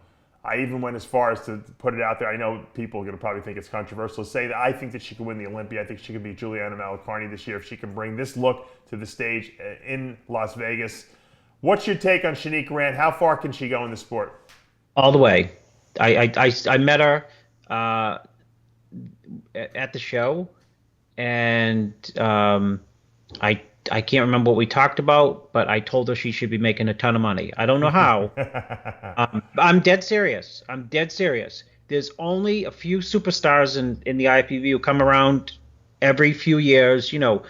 I even went as far as to put it out there. I know people are going to probably think it's controversial to say that I think that she could win the Olympia. I think she could beat Juliana Malacarne this year if she can bring this look to the stage in Las Vegas. What's your take on Shanique Grant? How far can she go in the sport? All the way. I met her at the show, and I can't remember what we talked about, but I told her she should be making a ton of money. I don't know how. I'm dead serious. There's only a few superstars in the IFBB who come around every few years. I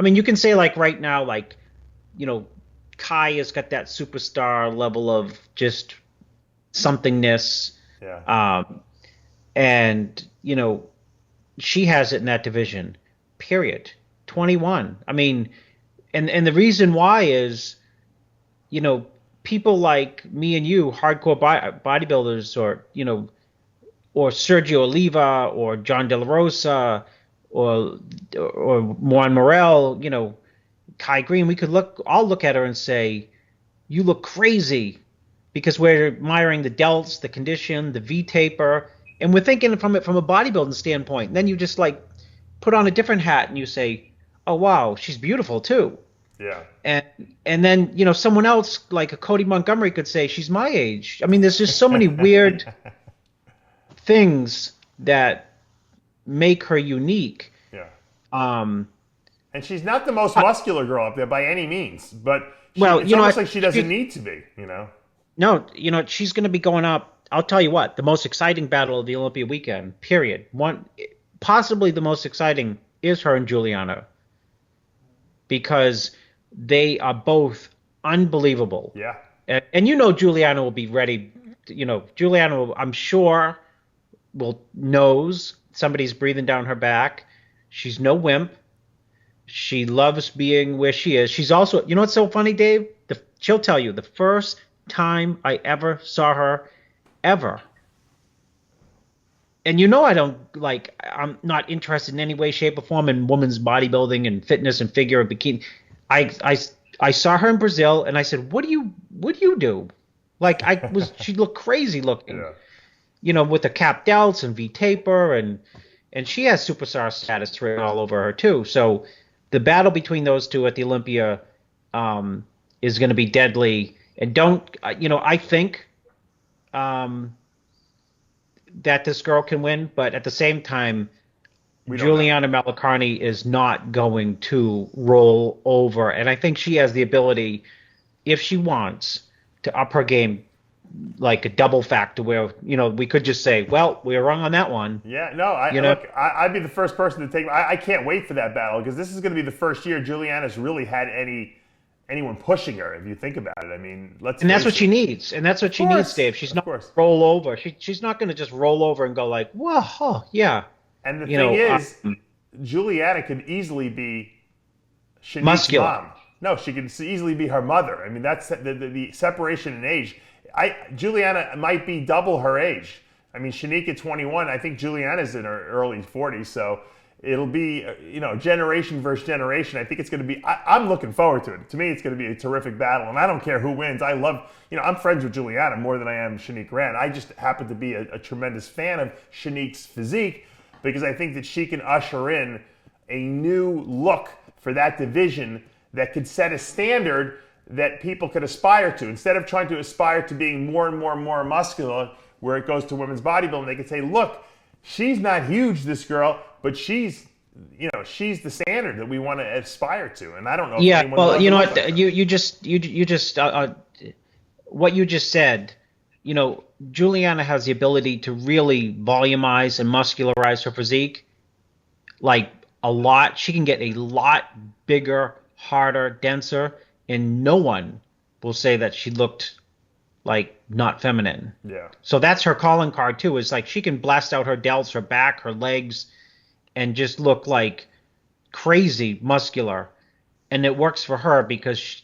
mean, you can say like right now, like, Kai has got that superstar level of just somethingness. Yeah. And, she has it in that division, period. 21. I mean, and the reason why is, people like me and you, hardcore bodybuilders, or Sergio Oliva, or John De La Rosa, or Juan Morel, Kai Green, we could all look at her and say, you look crazy, because we're admiring the delts, the condition, the V-taper, and we're thinking from a bodybuilding standpoint. And then you just like put on a different hat and you say, oh wow, she's beautiful too. Yeah. And then, someone else like a Cody Montgomery could say she's my age. I mean, there's just so many weird things that make her unique. Yeah. And she's not the most muscular girl up there by any means, but it's almost like she doesn't need to be, No, she's going to be going up. I'll tell you what, the most exciting battle of the Olympia weekend, period. Possibly the most exciting is her and Juliana, because they are both unbelievable. Yeah. And Juliana will be ready. Juliana will, I'm sure, knows somebody's breathing down her back. She's no wimp. She loves being where she is. She's also, what's so funny, Dave? She'll tell you, the first time I ever saw her, ever. And I'm not interested in any way, shape, or form in women's bodybuilding and fitness and figure and bikini. I saw her in Brazil and I said, what do you do? She looked crazy looking, with the cap delts and V-taper, and she has superstar status written all over her too. So the battle between those two at the Olympia is going to be deadly. And I think that this girl can win, but at the same time, Juliana Malacarni is not going to roll over. And I think she has the ability, if she wants, to up her game like a double factor where, we could just say, well, we were wrong on that one. Yeah, no, I'd be the first person to take. I can't wait for that battle, because this is going to be the first year Juliana's really had anyone pushing her, if you think about it. I mean, that's what she needs. And that's what she needs, Dave. She's not going to roll over. She's not going to just roll over and go like, whoa, yeah. And the thing is, Juliana could easily be Shanique's muscular mom. No, she could easily be her mother. I mean, that's the separation in age. Juliana might be double her age. I mean, Shanique at 21, I think Juliana's in her early 40s, so it'll be, generation versus generation. I think it's going to be, I'm looking forward to it. To me, it's going to be a terrific battle, and I don't care who wins. I love, I'm friends with Juliana more than I am Shanique Rand. I just happen to be a tremendous fan of Shanique's physique, because I think that she can usher in a new look for that division that could set a standard that people could aspire to. Instead of trying to aspire to being more and more and more muscular, where it goes to women's bodybuilding, they could say, look, she's not huge, this girl, but she's the standard that we want to aspire to. And I don't know. Yeah, well, you know what? Like you just what you just said. Juliana has the ability to really volumize and muscularize her physique, like a lot. She can get a lot bigger, harder, denser, and no one will say that she looked like not feminine. Yeah. So that's her calling card too. Is like she can blast out her delts, her back, her legs, and just look like crazy muscular, and it works for her because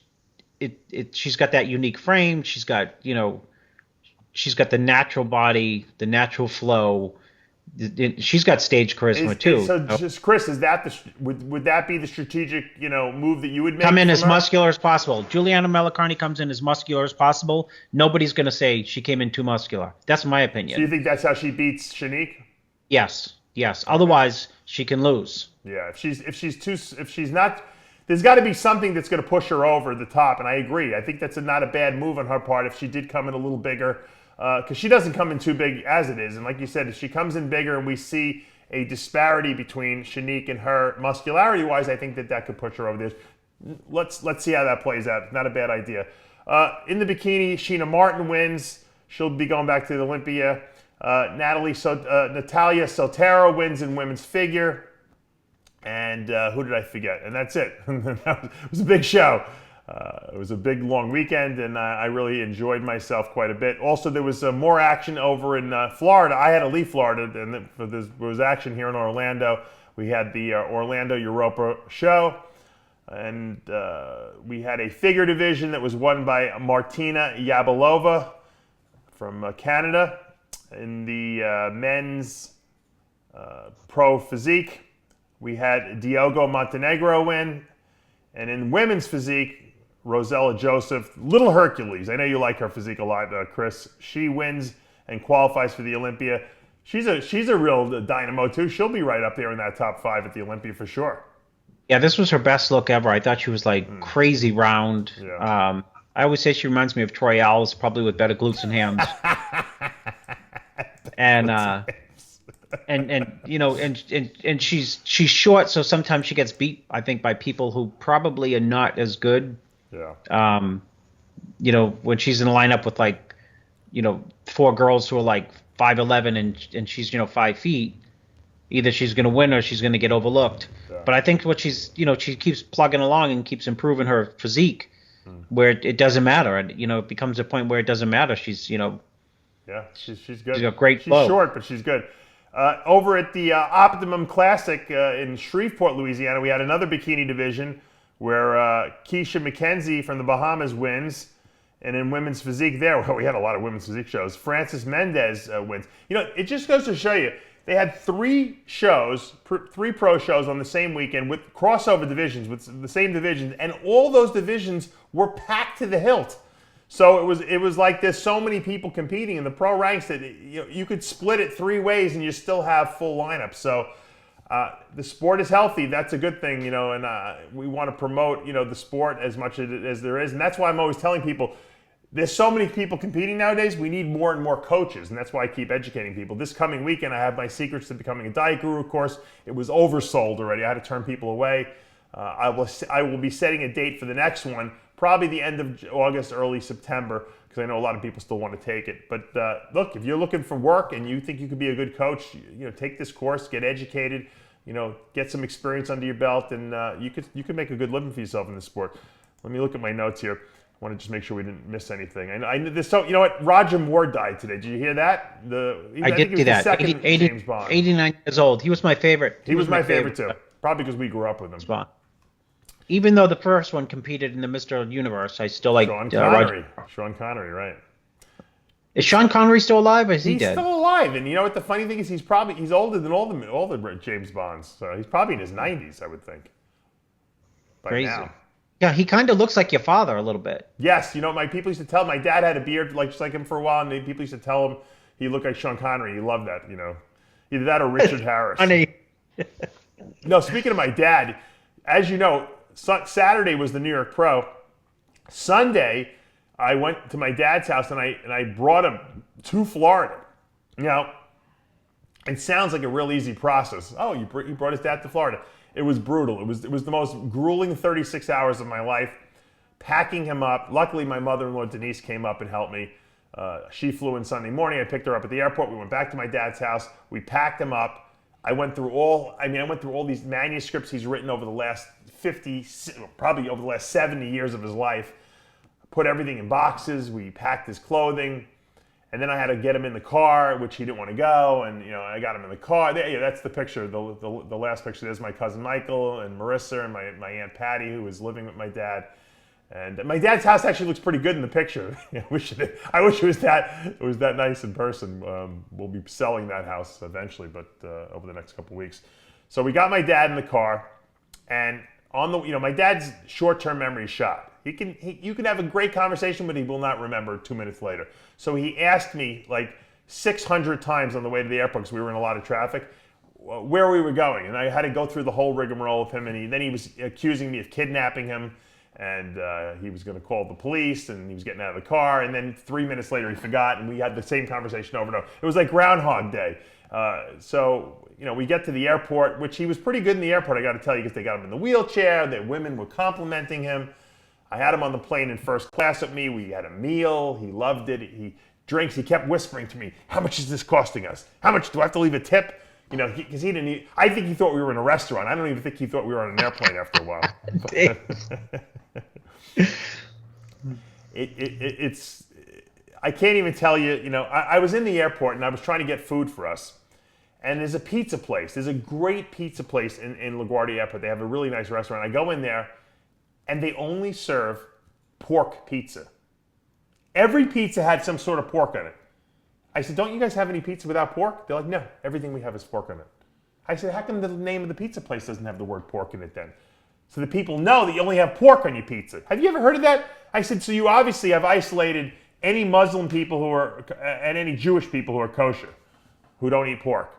she's got that unique frame. She's got she's got the natural body, the natural flow. She's got stage charisma too. So, just Chris, is that would that be the strategic move that you would make? Come in as muscular as possible. Juliana Malacarni comes in as muscular as possible. Nobody's going to say she came in too muscular. That's my opinion. So you think that's how she beats Shanique? Yes. Otherwise, she can lose. Yeah. If she's not, there's got to be something that's going to push her over the top. And I agree. I think that's not a bad move on her part if she did come in a little bigger. Because she doesn't come in too big as it is. And like you said, if she comes in bigger and we see a disparity between Shanique and her muscularity-wise, I think that could push her over there. Let's see how that plays out. Not a bad idea. In the bikini, Sheena Martin wins. She'll be going back to the Olympia. Natalia Sotero wins in women's figure. And who did I forget? And that's it. It was a big show. It was a big, long weekend, and I really enjoyed myself quite a bit. Also, there was more action over in Florida. I had to leave Florida, and there was action here in Orlando. We had the Orlando Europa show, and we had a figure division that was won by Martina Yabalova from Canada. In the men's pro physique, we had Diogo Montenegro win. And in women's physique, Rosella Joseph, Little Hercules. I know you like her physique a lot, Chris. She wins and qualifies for the Olympia. She's a real dynamo too. She'll be right up there in that top 5 at the Olympia for sure. Yeah, this was her best look ever. I thought she was like crazy round. Yeah. I always say she reminds me of Troy Alves, probably with better glutes and hams. And she's short, so sometimes she gets beat, I think, by people who probably are not as good. Yeah. When she's in a lineup with 4 girls who are like 5'11" and she's 5 feet, either she's going to win or she's going to get overlooked. Yeah. But I think what she keeps plugging along and keeps improving her physique, where it doesn't matter, and it becomes a point where it doesn't matter. She's yeah, she's good. She's got great flow. She's short, but she's good. Over at the Optimum Classic in Shreveport, Louisiana, we had another bikini division where Keisha Mackenzie from the Bahamas wins. And in women's physique there, we had a lot of women's physique shows. Frances Mendez wins. It just goes to show you, they had 3 shows, 3 pro shows on the same weekend with crossover divisions, with the same divisions, and all those divisions were packed to the hilt. So it was like there's so many people competing in the pro ranks that you could split it 3 ways and you still have full lineups. So the sport is healthy. That's a good thing, and we want to promote, the sport as much as there is. And that's why I'm always telling people, there's so many people competing nowadays, we need more and more coaches, and that's why I keep educating people. This coming weekend, I have my Secrets to Becoming a Diet Guru course. It was oversold already. I had to turn people away. I will be setting a date for the next one, probably the end of August, early September, because I know a lot of people still want to take it. But look, if you're looking for work and you think you could be a good coach, take this course, get educated, get some experience under your belt, and you could make a good living for yourself in this sport. Let me look at my notes here. I want to just make sure we didn't miss anything. I this. So you know what? Rajyam Ward died today. Did you hear that? I did see that. 89 years old. He was my favorite. He was my favorite too. Probably because we grew up with him. Spot. Even though the first one competed in the Mr. Universe, I still like Sean Connery. Sean Connery, right? Is Sean Connery still alive? Or is he dead? He's still alive, and you know what? The funny thing is, he's older than all the James Bonds. So he's probably in his 90s, I would think. Crazy. Now. Yeah, he kind of looks like your father a little bit. Yes, my people used to tell him, my dad had a beard just like him for a while, and people used to tell him he looked like Sean Connery. He loved that, Either that or Richard Harris. Funny. No, speaking of my dad, as you know, Saturday was the New York Pro. Sunday, I went to my dad's house and I brought him to Florida. It sounds like a real easy process. Oh, you brought his dad to Florida. It was brutal. It was the most grueling 36 hours of my life. Packing him up. Luckily, my mother-in-law Denise came up and helped me. She flew in Sunday morning. I picked her up at the airport. We went back to my dad's house. We packed him up. I went through all these manuscripts he's written over the last 50, probably over the last 70 years of his life. Put everything in boxes. We packed his clothing. And then I had to get him in the car, which he didn't want to go. And, I got him in the car. That's the picture, the last picture. There's my cousin Michael and Marissa and my Aunt Patty, who was living with my dad. And my dad's house actually looks pretty good in the picture. I wish it was that nice in person. We'll be selling that house eventually, but over the next couple of weeks. So we got my dad in the car, and my dad's short-term memory is shot. You can have a great conversation, but he will not remember 2 minutes later. So he asked me like 600 times on the way to the airport, because we were in a lot of traffic, where we were going. And I had to go through the whole rigmarole with him, and then he was accusing me of kidnapping him, and he was going to call the police, and he was getting out of the car, and then 3 minutes later he forgot, and we had the same conversation over and over. It was like Groundhog Day. So we get to the airport, which he was pretty good in the airport, I got to tell you, because they got him in the wheelchair, the women were complimenting him. I had him on the plane in first class with me. We had a meal. He loved it. He drinks. He kept whispering to me, how much is this costing us? How much do I have to leave a tip? You know, because he didn't eat. I think he thought we were in a restaurant. I don't even think he thought we were on an airplane after a while. It's I can't even tell you. You know, I was in the airport and I was trying to get food for us, and there's a pizza place. There's a great pizza place in LaGuardia Airport. They have a really nice restaurant. I go in there, and they only serve pork pizza. Every pizza had some sort of pork on it. I said, don't you guys have any pizza without pork? They're like, no, everything we have is pork on it. I said, how come the name of the pizza place doesn't have the word pork in it then? So the people know that you only have pork on your pizza. Have you ever heard of that? I said, so you obviously have isolated any Muslim people who are, and any Jewish people who are kosher, who don't eat pork.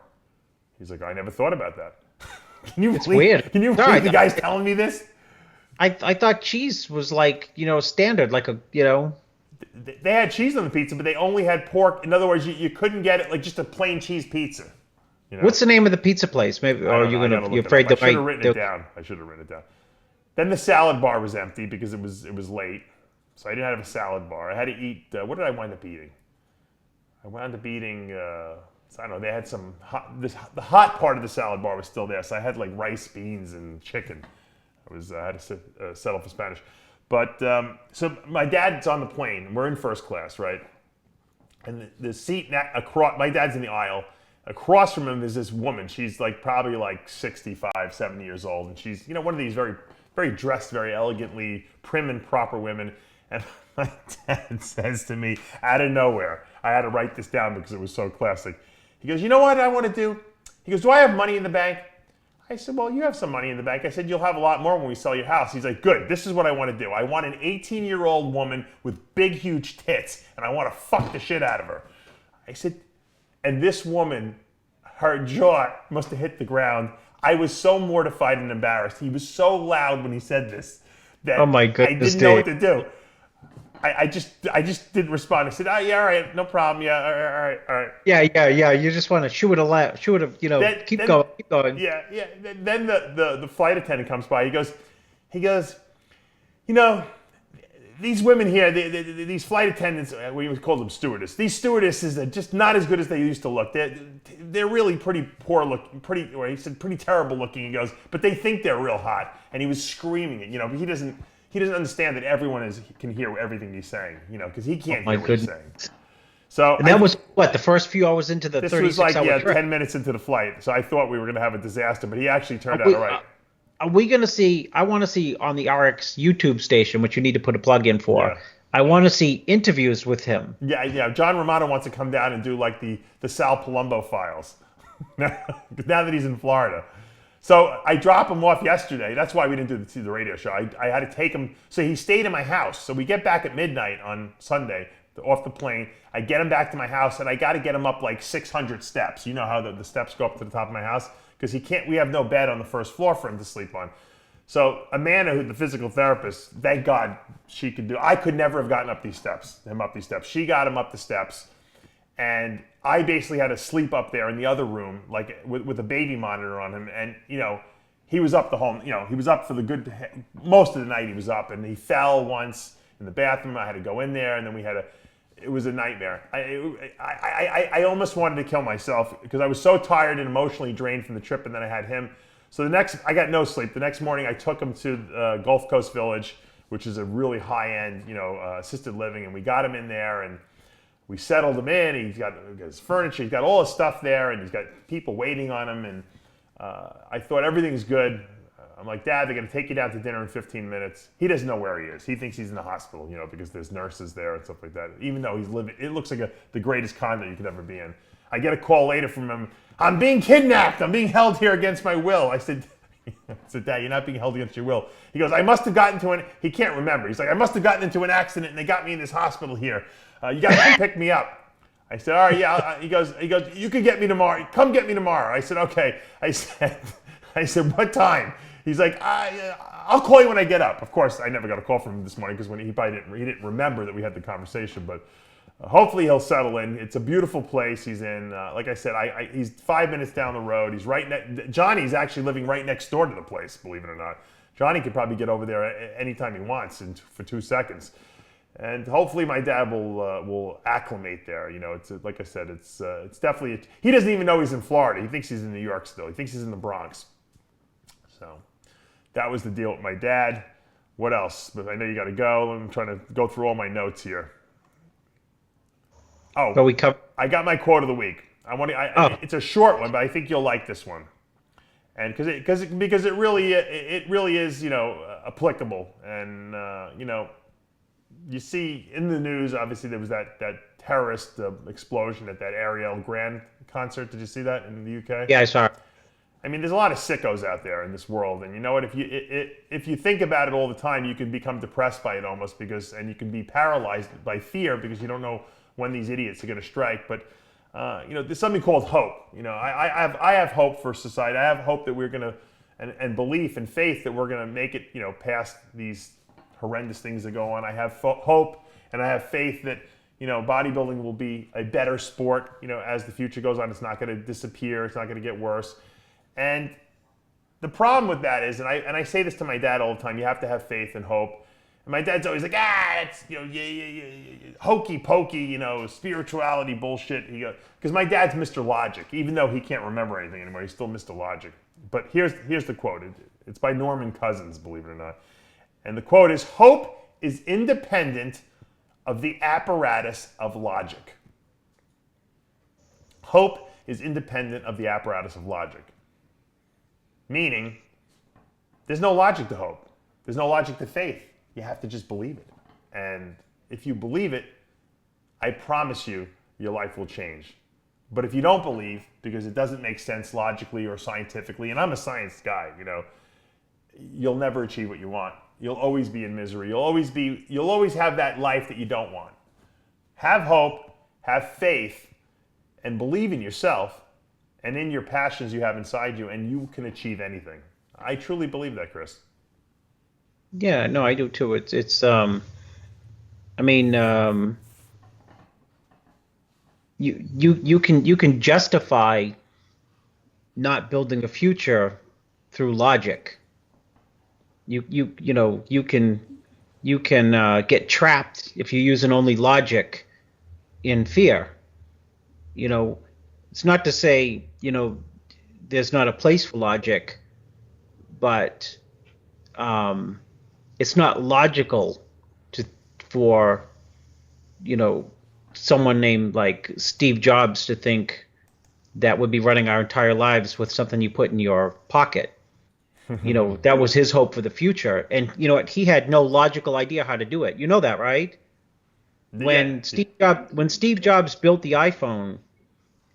He's like, I never thought about that. It's weird. Can you believe the guy's telling me this? I thought cheese was like, you know, standard, like a, you know. They had cheese on the pizza, but they only had pork. In other words, you couldn't get it like just a plain cheese pizza. You know? What's the name of the pizza place? Maybe, or you're afraid that I should have written it down. I should have written it down. Then the salad bar was empty because it was late, so I didn't have a salad bar. I had to eat. What did I wind up eating? I wound up eating. I don't know. They had some hot. The hot part of the salad bar was still there, so I had like rice, beans, and chicken. I had to settle for Spanish. But so my dad's on the plane. We're in first class, right? And the seat across, my dad's in the aisle. Across from him is this woman. She's like probably like 65, 70 years old, and she's, you know, one of these very, very dressed, very elegantly, prim and proper women. And my dad says to me out of nowhere, I had to write this down because it was so classic. He goes, you know what I want to do? He goes, do I have money in the bank? I said, well, you have some money in the bank. I said, you'll have a lot more when we sell your house. He's like, good, this is what I want to do. I want an 18-year-old woman with big, huge tits, and I want to fuck the shit out of her. I said, and this woman, her jaw must have hit the ground. I was so mortified and embarrassed. He was so loud when he said this that oh my goodness, I didn't know what to do. I just didn't respond. I said, oh, yeah, all right, no problem. Yeah, all right. Yeah. You just want to shoot it, you know, keep going. Yeah. Then the flight attendant comes by. He goes, you know, these women here, these flight attendants, we call them stewardess. These stewardesses are just not as good as they used to look. They're really pretty poor looking, or he said pretty terrible looking. He goes, but they think they're real hot. And he was screaming it, you know, but he doesn't understand that everyone can hear everything he's saying, you know, because he can't hear what he's saying. So and that was what, the first few hours into the 36-hour trip? This was like 10 minutes into the flight. So I thought we were going to have a disaster, but he actually turned out all right. Are we going to see? I want to see on the RX YouTube station, which you need to put a plug in for. Yeah. I want to see interviews with him. Yeah. John Romano wants to come down and do like the Sal Palumbo files. Now that he's in Florida. So I dropped him off yesterday. That's why we didn't do the radio show. I had to take him. So he stayed in my house. So we get back at midnight on Sunday off the plane. I get him back to my house, and I got to get him up like 600 steps. You know how the steps go up to the top of my house? Because we have no bed on the first floor for him to sleep on. So Amanda, the physical therapist, thank God she could do. I could never have gotten him up these steps. She got him up the steps, and I basically had to sleep up there in the other room, like with a baby monitor on him. And you know, he was up he was up for most of the night. He was up, and he fell once in the bathroom. I had to go in there, and then it was a nightmare. I almost wanted to kill myself because I was so tired and emotionally drained from the trip, and then I had him. So I got no sleep. The next morning, I took him to Gulf Coast Village, which is a really high-end, assisted living, and we got him in there, and we settled him in. He's got his furniture, he's got all his stuff there, and he's got people waiting on him, and I thought everything's good. I'm like, Dad, they're going to take you down to dinner in 15 minutes. He doesn't know where he is. He thinks he's in the hospital, because there's nurses there and stuff like that. Even though he's living, it looks like the greatest condo you could ever be in. I get a call later from him. I'm being kidnapped. I'm being held here against my will. I said, Dad, you're not being held against your will. He goes, I must have gotten he can't remember. He's like, I must have gotten into an accident and they got me in this hospital here. You got to come pick me up. I said, all right, yeah. He goes, you can get me tomorrow. Come get me tomorrow. I said, okay. I said, what time? He's like, I'll call you when I get up. Of course, I never got a call from him this morning because he didn't remember that we had the conversation. But hopefully he'll settle in. It's a beautiful place he's in. Like I said, he's 5 minutes down the road. He's Johnny's actually living right next door to the place, believe it or not. Johnny could probably get over there anytime he wants for 2 seconds. And hopefully my dad will acclimate there. You know, it's like I said, it's definitely. He doesn't even know he's in Florida. He thinks he's in New York still. He thinks he's in the Bronx. So that was the deal with my dad. What else? But I know you got to go. I'm trying to go through all my notes here. Oh, but I got my quote of the week. It's a short one, but I think you'll like this one. And because it really is, you know, applicable. And you know, you see in the news, obviously there was that terrorist explosion at that Ariel Grande concert. Did you see that in the UK? Yeah, I saw it. I mean, there's a lot of sickos out there in this world, and you know what? If you think about it all the time, you can become depressed by it almost and you can be paralyzed by fear because you don't know when these idiots are going to strike. But you know, there's something called hope. You know, I have hope for society. I have hope that we're going to, and belief and faith that we're going to make it, you know, past these horrendous things that go on. I have hope and I have faith that, you know, bodybuilding will be a better sport, you know, as the future goes on. It's not going to disappear. It's not going to get worse. And the problem with that is, and I say this to my dad all the time, you have to have faith and hope. And my dad's always like, it's, you know, hokey pokey, you know, spirituality bullshit. Because my dad's Mr. Logic, even though he can't remember anything anymore, he's still Mr. Logic. But here's the quote. It's by Norman Cousins, believe it or not. And the quote is, "Hope is independent of the apparatus of logic." Hope is independent of the apparatus of logic. Meaning, there's no logic to hope. There's no logic to faith. You have to just believe it. And if you believe it, I promise you, your life will change. But if you don't believe, because it doesn't make sense logically or scientifically, and I'm a science guy, you know, you'll never achieve what you want. You'll always be in misery. You'll always have that life that you don't want. Have hope, have faith, and believe in yourself and in your passions you have inside you, and you can achieve anything. I truly believe that, Chris. Yeah, no, I do too. I mean, you can justify not building a future through logic. You know, you can get trapped if you're using only logic in fear. You know, it's not to say, you know, there's not a place for logic, but it's not logical for, you know, someone named like Steve Jobs to think that would be running our entire lives with something you put in your pocket. You know, that was his hope for the future. And you know what? He had no logical idea how to do it. You know that, right? When Steve Jobs built the iPhone,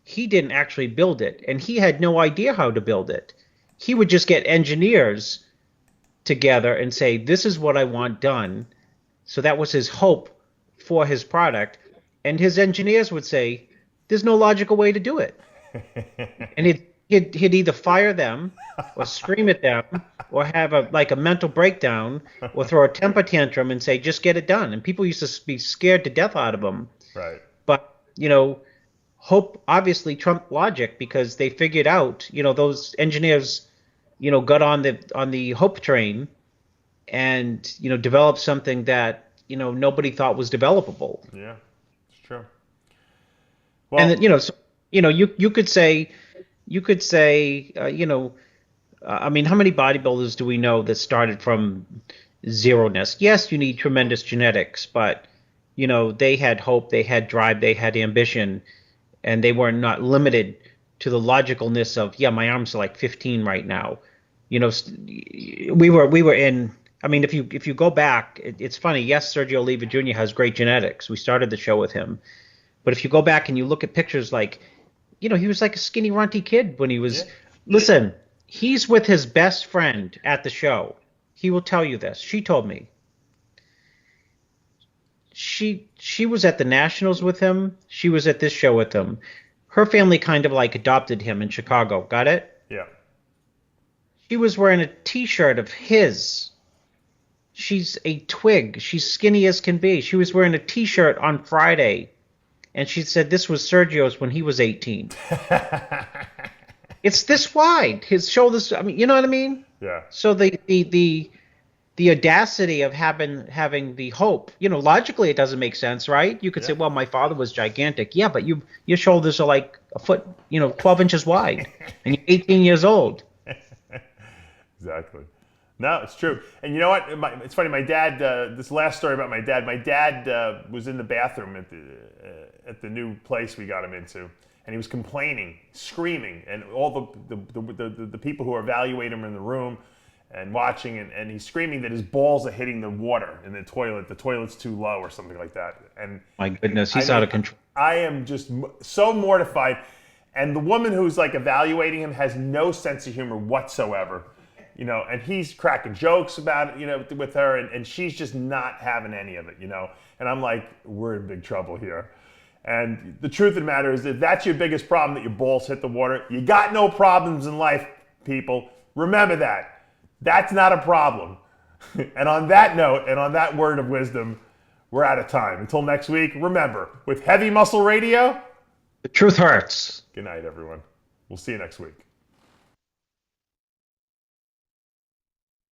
he didn't actually build it, and he had no idea how to build it. He would just get engineers together and say, "This is what I want done." So that was his hope for his product. And his engineers would say, "There's no logical way to do it." And he'd either fire them or scream at them or have a mental breakdown or throw a temper tantrum and say, "Just get it done." And people used to be scared to death out of him. Right. But, you know, hope obviously trumped logic because they figured out, you know, those engineers, you know, got on the hope train and, you know, developed something that, you know, nobody thought was developable. Yeah, it's true. Well, and, you know, so, you know, you could say, you know, I mean, how many bodybuilders do we know that started from zero-ness? Yes, you need tremendous genetics, but, you know, they had hope, they had drive, they had ambition, and they were not limited to the logicalness of, yeah, my arms are like 15 right now. You know, we were in, I mean, if you go back, it's funny. Yes, Sergio Oliva Jr. has great genetics. We started the show with him. But if you go back and you look at pictures like, you know, he was like a skinny, runty kid when he was, listen, he's with his best friend at the show. He will tell you this. She told me. She was at the Nationals with him. She was at this show with him. Her family kind of like adopted him in Chicago. Got it? Yeah. She was wearing a T-shirt of his. She's a twig. She's skinny as can be. She was wearing a T-shirt on Friday. And she said this was Sergio's when he was 18. It's this wide. His shoulders, I mean, you know what I mean? Yeah. So the the audacity of having the hope. Logically it doesn't make sense, right? You could say, well, my father was gigantic. Yeah, but your shoulders are like a foot, 12 inches wide, and you're 18 years old. Exactly. No, it's true. And you know what? It's funny. My dad. This last story about my dad. My dad was in the bathroom at the new place we got him into, and he was complaining, screaming, and all the people who are evaluating him in the room and watching, and he's screaming that his balls are hitting the water in the toilet. The toilet's too low or something like that. And my goodness, he's out of control. I am just so mortified. And the woman who's like evaluating him has no sense of humor whatsoever. And he's cracking jokes about it, with her, and she's just not having any of it, And I'm like, we're in big trouble here. And the truth of the matter is, if that's your biggest problem, that your balls hit the water, you got no problems in life, people. Remember that. That's not a problem. And on that note, and on that word of wisdom, we're out of time. Until next week, remember, with Heavy Muscle Radio, the truth hurts. Good night, everyone. We'll see you next week.